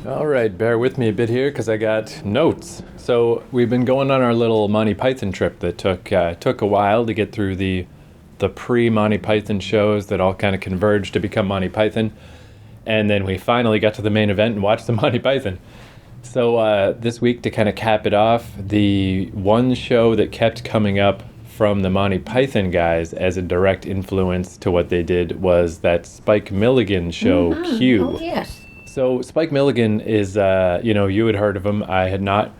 All right, bear with me a bit here because I got notes. So we've been going on our little Monty Python trip that took a while to get through the pre Monty Python shows that all kind of converged to become Monty Python, and then we finally got to the main event and watched the Monty Python. So this week, to kind of cap it off, the one show that kept coming up from the Monty Python guys as a direct influence to what they did was that Spike Milligan show, Q. Oh, yes. So Spike Milligan is, you had heard of him. I had not.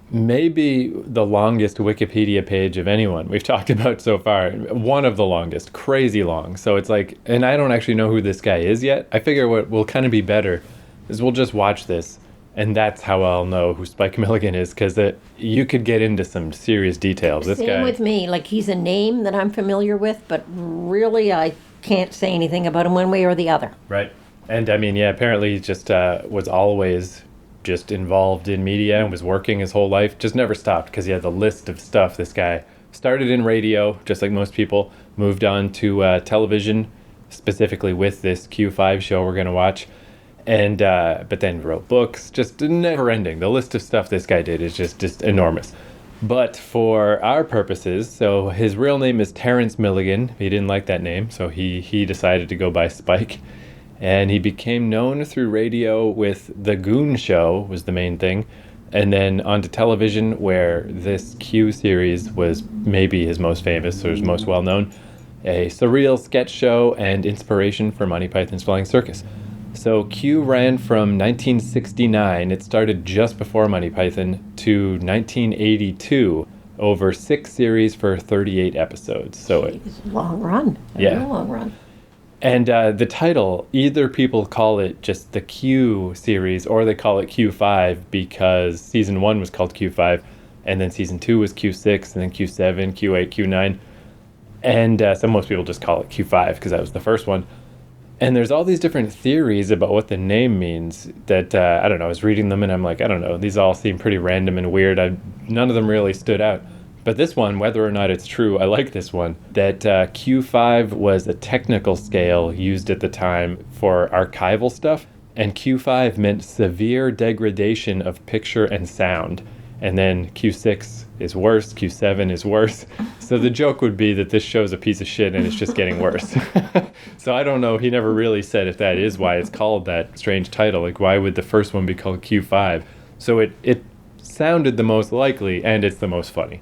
Maybe the longest Wikipedia page of anyone we've talked about so far. One of the longest, crazy long. So it's like, and I don't actually know who this guy is yet. I figure what will kind of be better is we'll just watch this, and that's how I'll know who Spike Milligan is, because you could get into some serious details. This Same guy, with me. Like, he's a name that I'm familiar with, but really I can't say anything about him one way or the other. right? And I mean, yeah, apparently he just was always just involved in media and was working his whole life, just never stopped because he had the list of stuff. This guy started in radio, just like most people, moved on to television, specifically with this Q5 show we're going to watch, and but then wrote books, just never ending. The list of stuff this guy did is just enormous. But for our purposes, so his real name is Terrence Milligan. He didn't like that name, so he decided to go by Spike. And he became known through radio with The Goon Show was the main thing, and then onto television where this Q series was maybe his most famous or his most well-known, a surreal sketch show and inspiration for Monty Python's Flying Circus. So Q ran from 1969, it started just before Monty Python, to 1982, over 6 series for 38 episodes. So It's a long run. Yeah. Real long run. And the title, either people call it just the Q series or they call it Q5 because season 1 was called Q5 and then season 2 was Q6 and then Q7, Q8, Q9. And so most people just call it Q5 because that was the first one. And there's all these different theories about what the name means that, I don't know, I was reading them and I'm like, I don't know, these all seem pretty random and weird. None of them really stood out. But this one, whether or not it's true, I like this one, that Q5 was a technical scale used at the time for archival stuff, and Q5 meant severe degradation of picture and sound. And then Q6 is worse, Q7 is worse. So the joke would be that this show's a piece of shit and it's just getting worse. So I don't know, he never really said if that is why it's called that strange title. Like, why would the first one be called Q5? So it sounded the most likely, and it's the most funny.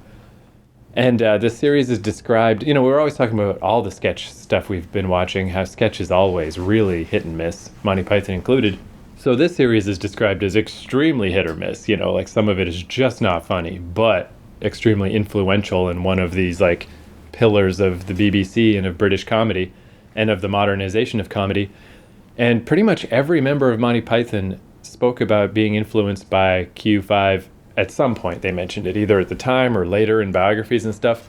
And this series is described, we're always talking about all the sketch stuff we've been watching, how sketch is always really hit and miss, Monty Python included. So this series is described as extremely hit or miss, like some of it is just not funny, but extremely influential and one of these like pillars of the BBC and of British comedy and of the modernization of comedy. And pretty much every member of Monty Python spoke about being influenced by Q5 at some point. They mentioned it either at the time or later in biographies and stuff.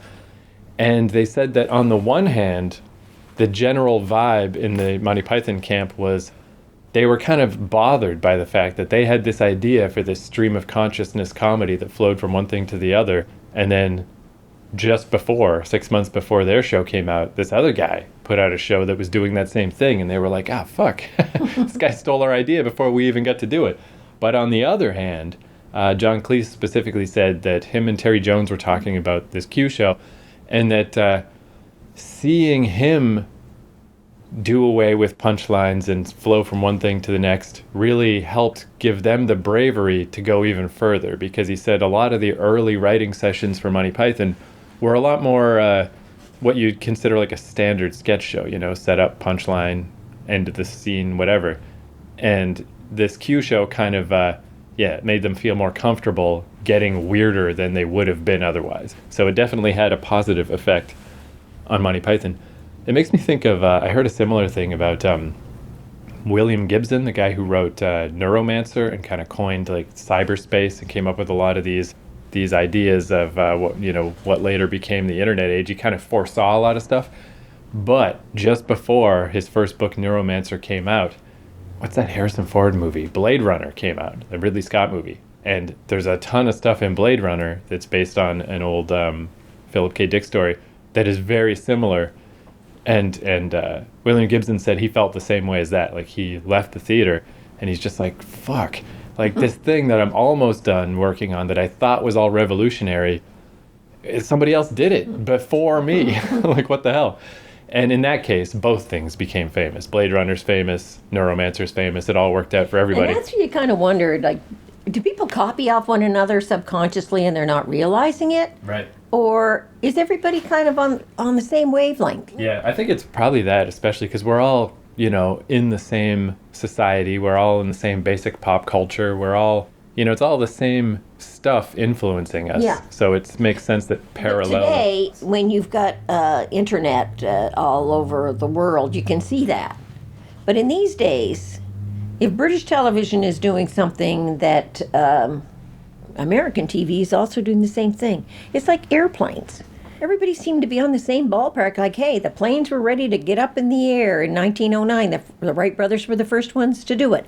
And they said that on the one hand, the general vibe in the Monty Python camp was they were kind of bothered by the fact that they had this idea for this stream of consciousness comedy that flowed from one thing to the other. And then just before, 6 months before their show came out, this other guy put out a show that was doing that same thing. And they were like, fuck, this guy stole our idea before we even got to do it. But on the other hand, John Cleese specifically said that him and Terry Jones were talking about this Q show, and that seeing him do away with punchlines and flow from one thing to the next really helped give them the bravery to go even further, because he said a lot of the early writing sessions for Monty Python were a lot more what you'd consider like a standard sketch show, set up, punchline, end of the scene, whatever. And this Q show kind of it made them feel more comfortable getting weirder than they would have been otherwise. So it definitely had a positive effect on Monty Python. It makes me think of, I heard a similar thing about William Gibson, the guy who wrote Neuromancer and kind of coined like cyberspace and came up with a lot of these ideas of what later became the internet age. He kind of foresaw a lot of stuff. But just before his first book, Neuromancer, came out, what's that Harrison Ford movie? Blade Runner came out, the Ridley Scott movie. And there's a ton of stuff in Blade Runner that's based on an old Philip K. Dick story that is very similar. And William Gibson said he felt the same way as that. Like, he left the theater And he's just like, fuck. Like, this thing that I'm almost done working on that I thought was all revolutionary, somebody else did it before me. Like, what the hell? And in that case, both things became famous. Blade Runner's famous, Neuromancer's famous. It all worked out for everybody. And that's where you kind of wondered, like, do people copy off one another subconsciously and they're not realizing it? Right. Or is everybody kind of on the same wavelength? Yeah, I think it's probably that, especially because we're all, in the same society. We're all in the same basic pop culture. We're all, it's all the same stuff influencing us. Yeah. So it makes sense that parallel. But today, when you've got internet all over the world, you can see that. But in these days, if British television is doing something that American TV is also doing the same thing, it's like airplanes. Everybody seemed to be on the same ballpark, like, hey, the planes were ready to get up in the air in 1909. The Wright brothers were the first ones to do it.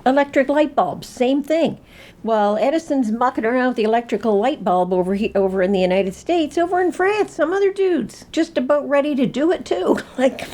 Electric light bulbs, same thing. While Edison's mucking around with the electrical light bulb over in the United States, over in France, some other dudes just about ready to do it too. Like,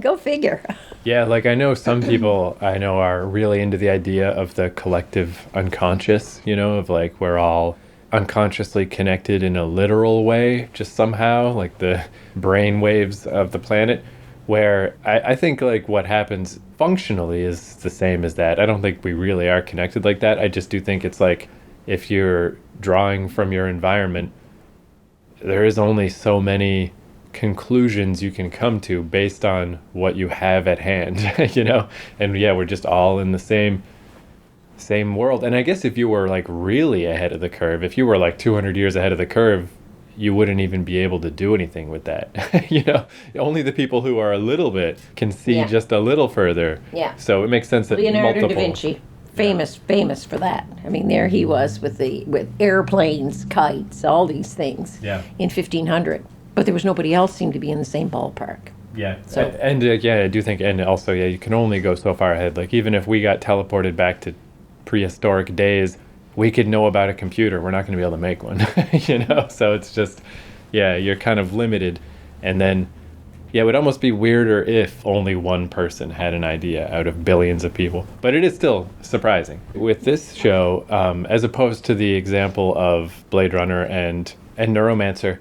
go figure. Yeah, like I know some people are really into the idea of the collective unconscious, of like we're all unconsciously connected in a literal way, just somehow, like the brain waves of the planet, where I think like what happens functionally is the same as that. I don't think we really are connected like that. I just do think it's like if you're drawing from your environment, there is only so many conclusions you can come to based on what you have at hand, and yeah, we're just all in the same world. And I guess if you were like really ahead of the curve, if you were like 200 years ahead of the curve, you wouldn't even be able to do anything with that. Only the people who are a little bit can see just a little further. Yeah. So it makes sense that Leonardo da Vinci, famous for that. I mean, there he was with airplanes, kites, all these things. Yeah. In 1500, but there was nobody else seemed to be in the same ballpark. Yeah. So I do think, and also, you can only go so far ahead. Like even if we got teleported back to prehistoric days, we could know about a computer. We're not going to be able to make one, So it's just, you're kind of limited. And then, it would almost be weirder if only one person had an idea out of billions of people. But it is still surprising. With this show, as opposed to the example of Blade Runner and Neuromancer,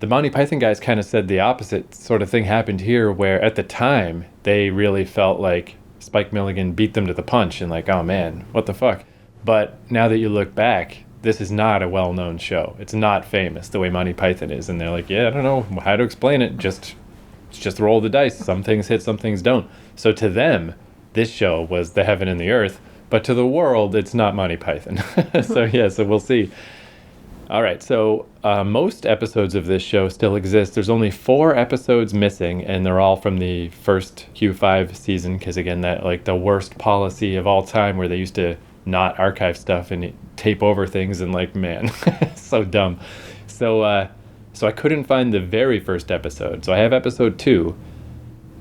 the Monty Python guys kind of said the opposite sort of thing happened here, where at the time, they really felt like Spike Milligan beat them to the punch and like, oh man, what the fuck? But now that you look back, this is not a well-known show. It's not famous the way Monty Python is. And they're like, I don't know how to explain it. Just roll the dice. Some things hit, some things don't. So to them, this show was the heaven and the earth. But to the world, it's not Monty Python. So we'll see. All right, so most episodes of this show still exist. There's only 4 episodes missing, and they're all from the first Q5 season, because again, that like the worst policy of all time, where they used to not archive stuff and tape over things, and like, man, so dumb. So I couldn't find the very first episode. So I have episode 2,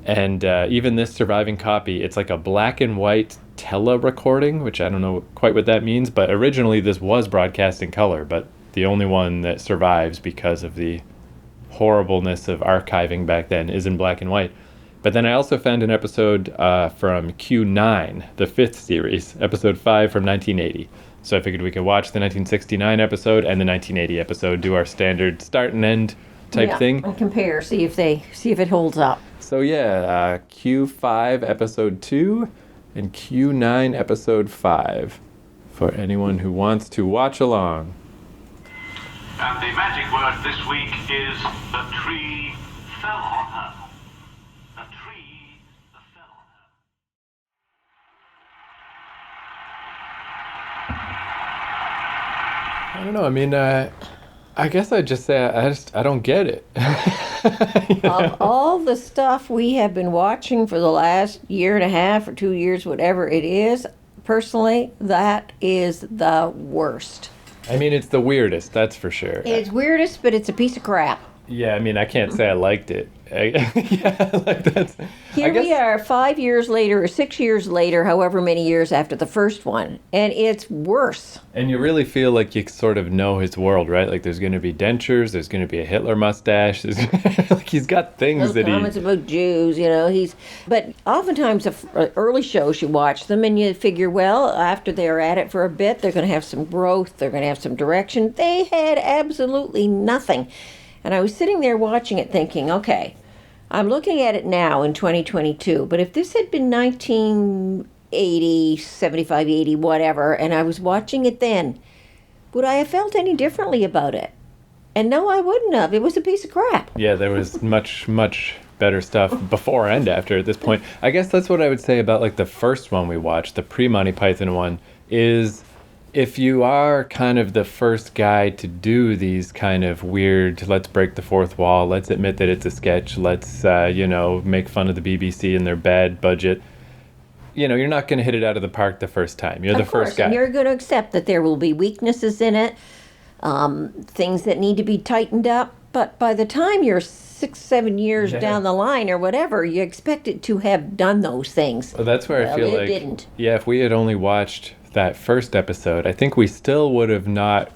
and even this surviving copy, it's like a black and white tele-recording, which I don't know quite what that means, but originally this was broadcast in color, but the only one that survives because of the horribleness of archiving back then is in black and white. But then I also found an episode from Q9, the 5th series, episode 5 from 1980. So I figured we could watch the 1969 episode and the 1980 episode, do our standard start and end type thing. And compare, see if it holds up. So Q5 episode 2 and Q9 episode 5 for anyone who wants to watch along. And the magic word this week is the tree fell on her. The tree fell on her. I don't know. I mean, I guess I'd just say I don't get it. Of all the stuff we have been watching for the last year and a half or 2 years, whatever it is, personally, that is the worst. I mean, it's the weirdest, that's for sure. It's weirdest, but it's a piece of crap. Yeah, I mean, I can't say I liked it. Yeah, like that's. Here we are 5 years later or 6 years later, however many years after the first one, and it's worse. And you really feel like you sort of know his world, right? Like there's going to be dentures, there's going to be a Hitler mustache. Like he's got things Those that comments about Jews, you know, but oftentimes early shows you watch them and you figure, well, after they're at it for a bit, they're going to have some growth, they're going to have some direction. They had absolutely nothing. And I was sitting there watching it thinking, okay, I'm looking at it now in 2022, but if this had been 1980, 75, 80, whatever, and I was watching it then, would I have felt any differently about it? And no, I wouldn't have. It was a piece of crap. Yeah, there was much, much better stuff before and after at this point. I guess that's what I would say about like the first one we watched, the pre-Monty Python one, is if you are kind of the first guy to do these kind of weird, let's break the fourth wall, let's admit that it's a sketch, let's, make fun of the BBC and their bad budget, you're not going to hit it out of the park the first time. You're the first guy. And you're going to accept that there will be weaknesses in it, things that need to be tightened up. But by the time you're 6, 7 years down the line or whatever, you expect it to have done those things. Well, that's where I feel it like, didn't. Yeah, if we had only watched that first episode, I think we still would have not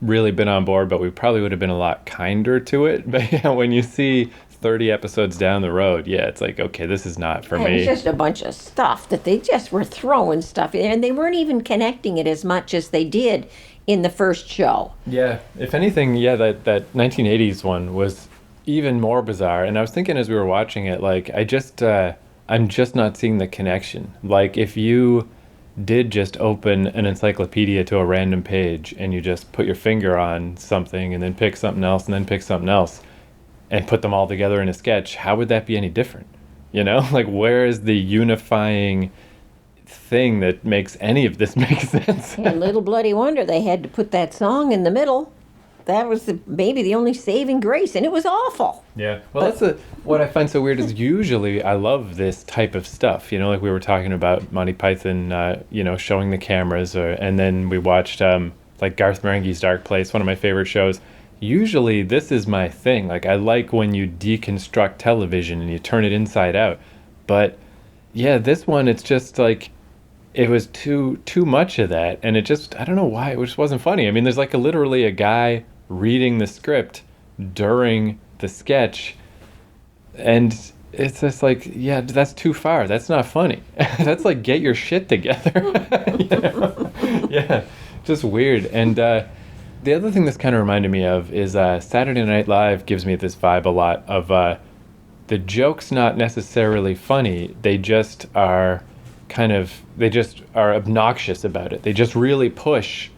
really been on board, but we probably would have been a lot kinder to it. But yeah, when you see 30 episodes down the road, yeah, it's like, okay, this is not for me. It's just a bunch of stuff that they just were throwing stuff in, and they weren't even connecting it as much as they did in the first show. Yeah, if anything, yeah, that 1980s one was even more bizarre. And I was thinking as we were watching it, like, I'm just not seeing the connection. Like, if you did just open an encyclopedia to a random page and you just put your finger on something and then pick something else and then pick something else and put them all together in a sketch, how would that be any different? Like, where is the unifying thing that makes any of this make sense? And little bloody wonder they had to put that song in the middle. That was maybe the only saving grace, and it was awful. Yeah. Well, what I find so weird is usually I love this type of stuff. Like we were talking about Monty Python, showing the cameras, and then we watched like Garth Marenghi's Dark Place, one of my favorite shows. Usually this is my thing. Like I like when you deconstruct television and you turn it inside out. But yeah, this one, it's just like it was too much of that, and it just, I don't know why, it just wasn't funny. I mean, there's like literally a guy reading the script during the sketch, and it's just like, yeah, that's too far. That's not funny. That's like, get your shit together. Yeah, just weird. And the other thing this kind of reminded me of is Saturday Night Live gives me this vibe a lot of the joke's not necessarily funny. They just are obnoxious about it. They just really push,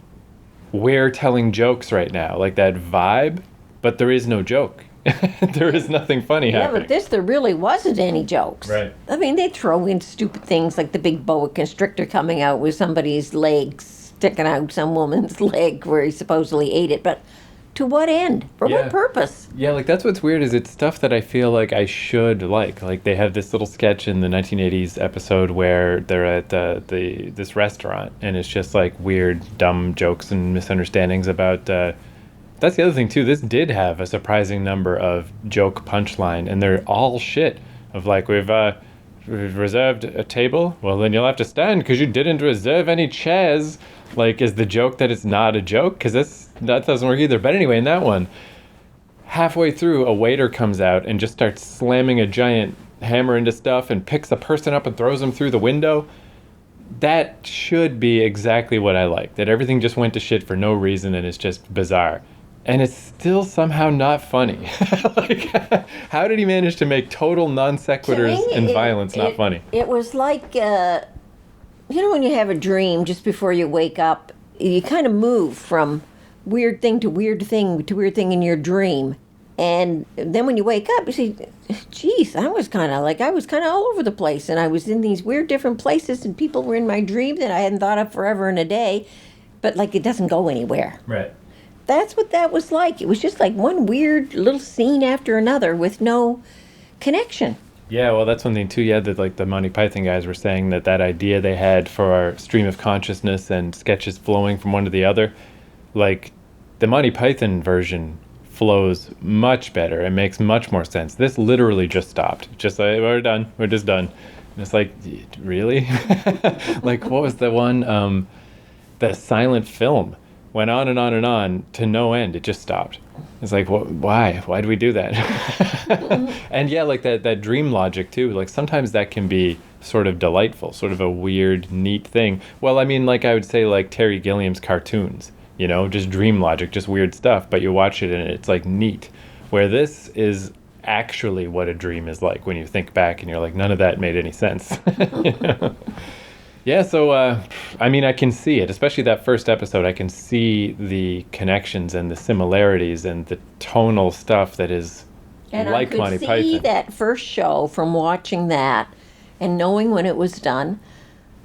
we're telling jokes right now, like that vibe, but there is no joke. There is nothing funny happening. Yeah, but there really wasn't any jokes. Right. I mean, they throw in stupid things like the big boa constrictor coming out with somebody's leg sticking out some woman's leg where he supposedly ate it, but to what end? For what purpose? Yeah, like that's what's weird is it's stuff that I feel like I should like. Like they have this little sketch in the 1980s episode where they're at this restaurant and it's just like weird, dumb jokes and misunderstandings about. That's the other thing too. This did have a surprising number of joke punchline, and they're all shit. Of like we've reserved a table. Well, then you'll have to stand because you didn't reserve any chairs. Like, is the joke that it's not a joke? Because that doesn't work either. But anyway, in that one, halfway through, a waiter comes out and just starts slamming a giant hammer into stuff and picks a person up and throws them through the window. That should be exactly what I like. That everything just went to shit for no reason and it's just bizarre. And it's still somehow not funny. Like, how did he manage to make total non sequiturs and violence not funny? It was like, when you have a dream just before you wake up, you kind of move from weird thing to weird thing to weird thing in your dream. And then when you wake up, you see, geez, I was kind of all over the place. And I was in these weird different places and people were in my dream that I hadn't thought of forever and a day. But like, it doesn't go anywhere. Right. That's what that was like. It was just like one weird little scene after another with no connection. Yeah, well, that's one thing too. Yeah, that like the Monty Python guys were saying that idea they had for our stream of consciousness and sketches flowing from one to the other, like the Monty Python version flows much better. It makes much more sense. This literally just stopped. Just like, we're done. We're just done. And it's like, really? Like, what was the one? The silent film went on and on and on to no end. It just stopped. It's like, why? Why do we do that? And yeah, like that dream logic too. Like sometimes that can be sort of delightful, sort of a weird, neat thing. Well, I mean, like I would say like Terry Gilliam's cartoons, you know, just dream logic, just weird stuff, but you watch it and it's like neat. Where this is actually what a dream is like when you think back and you're like, none of that made any sense. You know? Yeah, so, I mean, I can see it, especially that first episode. I can see the connections and the similarities and the tonal stuff that is And like I could Monty see Python. that first show from watching that and knowing when it was done.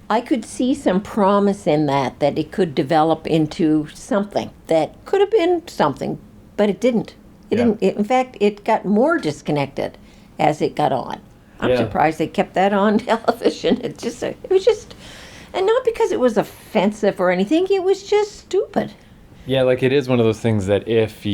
I could see some promise in that it could develop into something that could have been something, but it didn't. It Yeah. didn't. In fact, it got more disconnected as it got on. I'm Yeah. surprised they kept that on television. It was just, and not because it was offensive or anything. It was just stupid. Yeah, like it is one of those things that if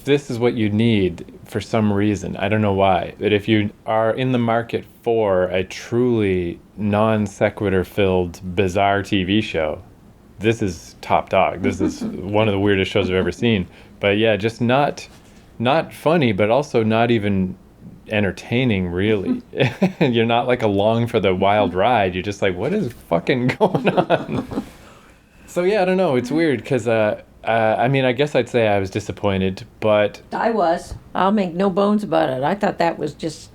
this is what you need for some reason, I don't know why, but if you are in the market for a truly non sequitur filled bizarre TV show, this is top dog. This is one of the weirdest shows I've ever seen. But yeah, just not funny, but also not even entertaining, really. You're not like along for the wild ride. You're just like, what is fucking going on? So yeah, I don't know. It's weird because I mean, I guess I'd say I was disappointed, but I was. I'll make no bones about it. I thought that was just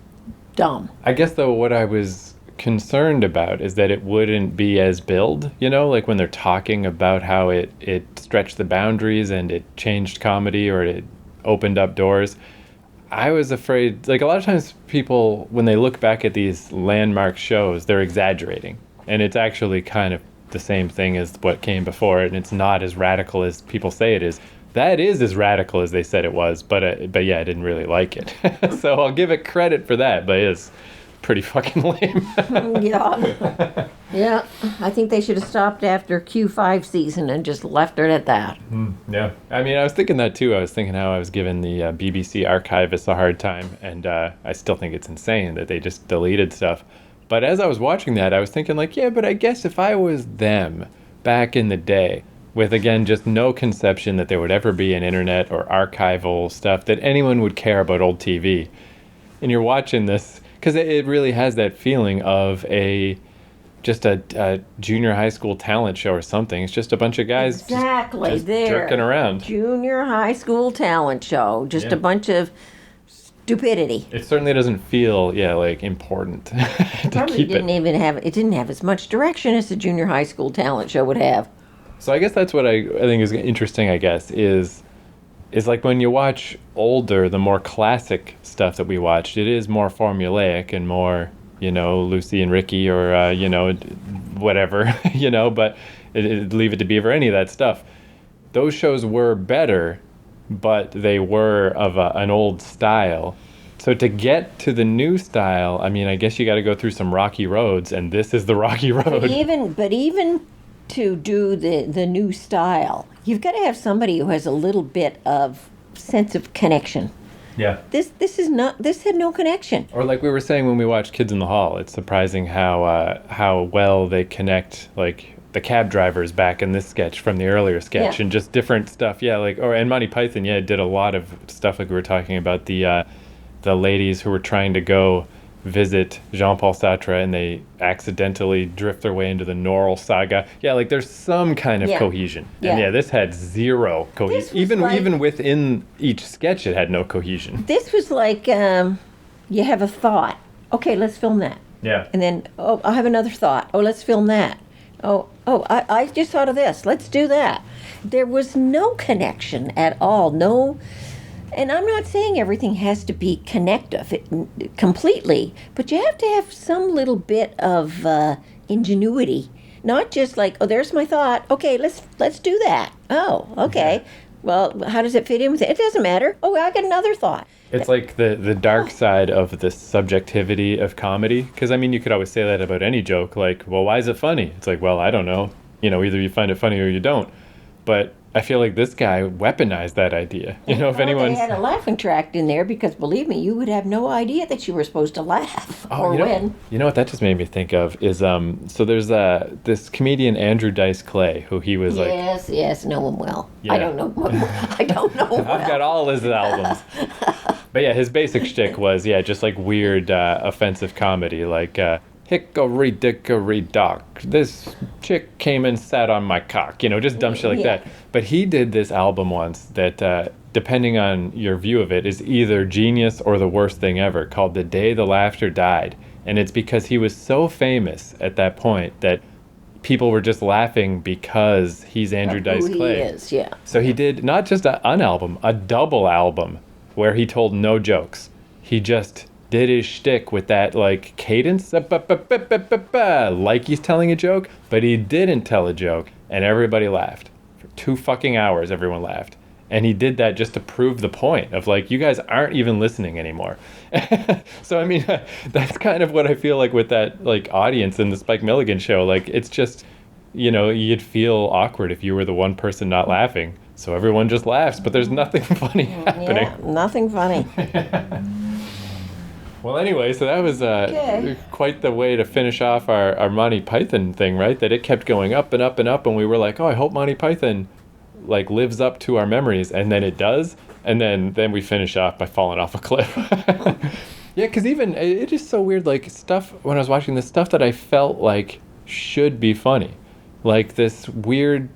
dumb. I guess though what I was concerned about is that it wouldn't be as billed, you know, like when they're talking about how it stretched the boundaries and it changed comedy or it opened up doors. I was afraid, like a lot of times people, when they look back at these landmark shows, they're exaggerating. And it's actually kind of the same thing as what came before it, and it's not as radical as people say it is. That is as radical as they said it was, but yeah, I didn't really like it. So I'll give it credit for that, but it's pretty fucking lame. Yeah. Yeah. I think they should have stopped after Q5 season and just left it at that. Yeah. I mean, I was thinking that too. I was thinking how I was giving the BBC archivists a hard time, and I still think it's insane that they just deleted stuff. But as I was watching that, I was thinking like, yeah, but I guess if I was them back in the day, with again just no conception that there would ever be an internet or archival stuff that anyone would care about old TV, and you're watching this, because it really has that feeling of just a junior high school talent show or something. It's just a bunch of guys Exactly. just there. jerking around. Junior high school talent show. Just Yeah. a bunch of stupidity. It certainly doesn't feel, like important to Probably keep didn't it. even have it didn't have as much direction as a junior high school talent show would have. So I guess that's what I think is interesting, I guess, is like when you watch older, the more classic stuff that we watched, it is more formulaic and more, Lucy and Ricky or, whatever, but Leave It to Beaver, any of that stuff. Those shows were better, but they were of an old style. So to get to the new style, I mean, I guess you got to go through some rocky roads, and this is the rocky road. But even to do the new style, you've got to have somebody who has a little bit of sense of connection. Yeah. This had no connection. Or like we were saying when we watched Kids in the Hall, it's surprising how well they connect, like the cab drivers back in this sketch from the earlier sketch, Yeah. and just different stuff. Yeah, and Monty Python, did a lot of stuff like we were talking about, the ladies who were trying to go visit Jean-Paul Sartre and they accidentally drift their way into the Norrell saga. Yeah, like there's some kind of Yeah. cohesion. Yeah. And this had zero cohesion. This was like- Even within each sketch, it had no cohesion. This was like you have a thought. Okay, let's film that. Yeah. And then, I have another thought. Oh, let's film that. I just thought of this. Let's do that. There was no connection at all. No, and I'm not saying everything has to be connective completely, but you have to have some little bit of ingenuity. Not just like, there's my thought. Okay, let's do that. Oh, okay. Well, how does it fit in with it? It doesn't matter. Oh, I got another thought. It's like the dark side of the subjectivity of comedy. Because, I mean, you could always say that about any joke. Like, well, why is it funny? It's like, well, I don't know. Either you find it funny or you don't. But I feel like this guy weaponized that idea. You know, if anyone's... They had a laughing track in there because, believe me, you would have no idea that you were supposed to laugh or when. You know what that just made me think of is so there's this comedian Andrew Dice Clay who he was like... Yes, know him well. Yeah. I don't know I don't know him well. I've got all his albums. But yeah, his basic shtick was, just like weird offensive comedy, like hickory dickory dock, this chick came and sat on my cock, just dumb shit like that. But he did this album once that, depending on your view of it, is either genius or the worst thing ever, called The Day the Laughter Died. And it's because he was so famous at that point that people were just laughing because he's Andrew Dice Clay. He is, yeah. So he did not just an album, a double album where he told no jokes. He just did his shtick with that like cadence, like he's telling a joke, but he didn't tell a joke, and everybody laughed. For 2 fucking hours, everyone laughed. And he did that just to prove the point of like, you guys aren't even listening anymore. So, I mean, that's kind of what I feel like with that like audience in the Spike Milligan show. Like, it's just, you'd feel awkward if you were the one person not laughing. So everyone just laughs, but there's nothing funny happening. Yeah, nothing funny. Well, anyway, so that was quite the way to finish off our Monty Python thing, right? That it kept going up and up and up, and we were like, oh, I hope Monty Python like lives up to our memories, and then it does, and then we finish off by falling off a cliff. Yeah, because even it is so weird, like stuff when I was watching this stuff that I felt like should be funny, like this weird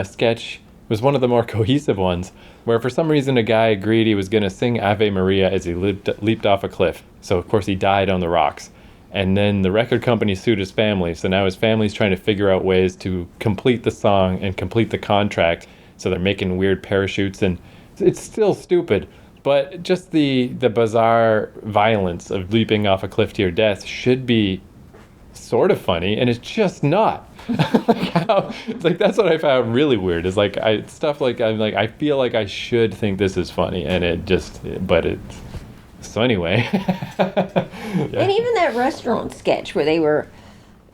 sketch was one of the more cohesive ones, where for some reason a guy agreed he was going to sing Ave Maria as he leaped off a cliff. So, of course, he died on the rocks. And then the record company sued his family. So now his family's trying to figure out ways to complete the song and complete the contract. So they're making weird parachutes. And it's still stupid. But just the bizarre violence of leaping off a cliff to your death should be sort of funny. And it's just not. It's like that's what I found really weird is like I feel like I should think this is funny, and so anyway. Yeah. And even that restaurant sketch where they were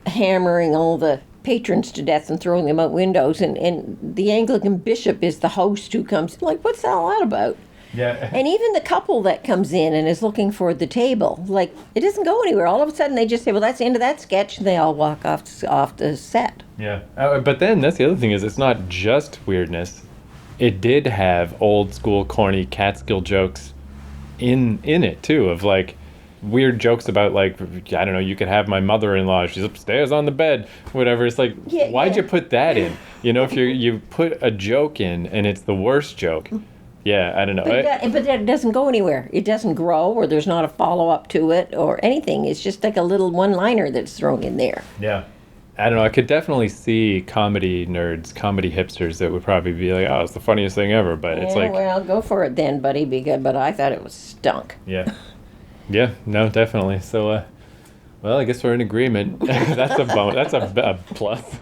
hammering all the patrons to death and throwing them out windows, and the Anglican bishop is the host who comes, like, what's all that about? Yeah. And even the couple that comes in and is looking for the table, like, it doesn't go anywhere. All of a sudden they just say, well, that's the end of that sketch, and they all walk off the set. Yeah. But then that's the other thing is it's not just weirdness. It did have old school corny Catskill jokes in it too, of like weird jokes about like, I don't know, you could have my mother-in-law, she's upstairs on the bed, whatever. It's like, why'd you put that in? If you put a joke in and it's the worst joke. Yeah, I don't know. But that doesn't go anywhere. It doesn't grow, or there's not a follow-up to it or anything. It's just like a little one-liner that's thrown in there. Yeah. I don't know. I could definitely see comedy nerds, comedy hipsters that would probably be like, oh, it's the funniest thing ever. But it's like... well, go for it then, buddy, but I thought it was stunk. Yeah. Yeah, no, definitely. So, well, I guess we're in agreement. That's a plus.